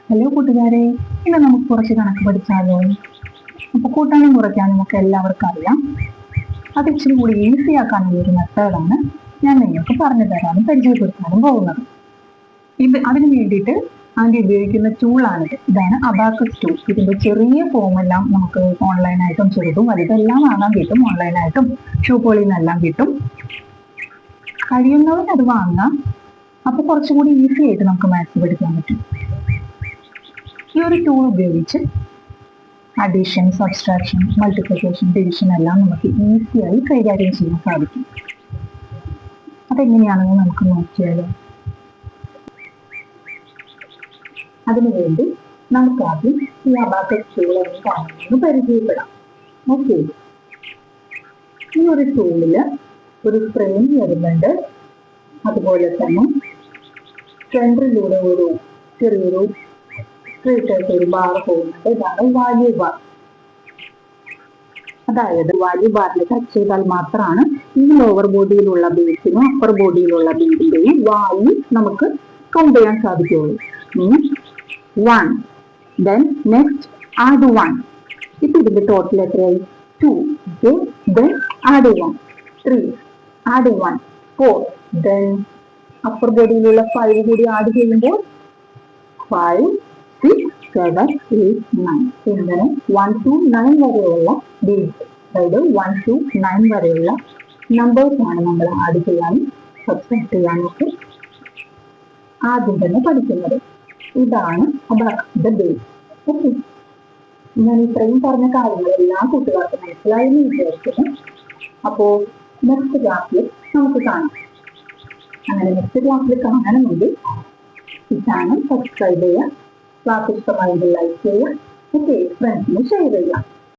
Hello കൂട്ടുകാരെ, ഇന്ന് നമുക്ക് കുറച്ച് കണക്ക് പഠിച്ചാലോ? അപ്പൊ കൂട്ടാനും കുറയ്ക്കാനും ഒക്കെ എല്ലാവർക്കും അറിയാം. അത് ഇച്ചിരി കൂടി ഈസി ആക്കാനുള്ള ഒരു മെത്തേഡാണ് ഞാൻ നിങ്ങൾക്ക് പറഞ്ഞു തരാനും പരിചയപ്പെടുത്താനും പോകുന്നത്. അതിന് വേണ്ടിയിട്ട് ആദ്യം ഉപയോഗിക്കുന്ന ടൂളാണിത്. ഇതാണ് അബാക്കസ് ടൂൾ. ഇതിന്റെ ചെറിയ ഫോമെല്ലാം നമുക്ക് ഓൺലൈനായിട്ടും ചെറുതും വലുതെല്ലാം വാങ്ങാൻ കിട്ടും. ഓൺലൈനായിട്ടും ഷോപ്പുകളിൽ നിന്നെല്ലാം കിട്ടും. കഴിയുന്നവർ അത് വാങ്ങാം. അപ്പൊ കുറച്ചും കൂടി ഈസി ആയിട്ട് നമുക്ക് മാത്സ് പഠിക്കാൻ പറ്റും. ഈ ഒരു ടൂൾ ഉപയോഗിച്ച് അഡീഷൻ, സബ്സ്ട്രാക്ഷൻ, മൾട്ടിപ്ലിക്കേഷൻ, ഡിവിഷൻ എല്ലാം നമുക്ക് ഈസിയായി കൈകാര്യം ചെയ്യാൻ സാധിക്കും. അതെങ്ങനെയാണെന്ന് നമുക്ക് നോക്കിയാലോ? അതിനുവേണ്ടി നമുക്ക് ആദ്യം ഈ അബാക്കസ് ടൂൾ എന്താണെന്ന് പരിചയപ്പെടാം. ഓക്കെ, ഈ ഒരു ടൂളില് ഒരു ഫ്രെയിം വരുന്നുണ്ട്. അതുപോലെ തന്നെ സെൻട്രലിലൂടെ ഒരു ചെറിയൊരു സ്ട്രേറ്റ് ഒരു ബാർ പോകുന്നുണ്ട്. ഇതാണ് വാല്യൂ ബാർ. അതായത് വാല്യൂ ബാറിൽ ടച്ച് ചെയ്താൽ മാത്രമാണ് ഈ ലോവർ ബോഡിയിലുള്ള ബേസിനും അപ്പർ ബോഡിയിലുള്ള ബേസിന്റെയും വാല്യൂ നമുക്ക് കൗണ്ട് ചെയ്യാൻ സാധിക്കുള്ളൂ. Means 1, then next add 1. ഇപ്പൊ ഇതിന്റെ ടോട്ടൽ എത്രയായി? 2. Then add 1. 3. add 1. 4. Then upper ബോഡിയിലുള്ള 5 കൂടി ആഡ് ചെയ്യുമ്പോൾ 5, 6, 7, 8, 9. ഇങ്ങനെ 1 to 9 വരെയുള്ള ബേസ്, അതായത് 1 to 9 വരെയുള്ള നമ്പേഴ്സ് ആണ് നമ്മൾ ആഡ് ചെയ്യാനും സബ്സ്ട്രാക്ട് ചെയ്യാനൊക്കെ ആദ്യം തന്നെ പഠിക്കുന്നത്. ഇതാണ് അബാക്കസിന്റെ ബേസ്. ഓക്കെ, ഞാൻ ഇത്രയും പറഞ്ഞ കാര്യങ്ങൾ എല്ലാ കൂട്ടുകാർക്കും മനസ്സിലായി എന്ന് വിചാരിക്കുന്നു. അപ്പോ നെക്സ്റ്റ് ക്ലാസ്സിൽ നമുക്ക് കാണാം. അങ്ങനെ നെക്സ്റ്റ് ക്ലാസ്സിൽ കാണണമെങ്കിൽ ഈ ചാനൽ സബ്സ്ക്രൈബ് ചെയ്യുക, ക്ലാസ് ഇഷ്ടമായെങ്കിൽ ലൈക്ക് ചെയ്യുക, ഓക്കെ, ഫ്രണ്ട്സിന് ഷെയർ ചെയ്യുക.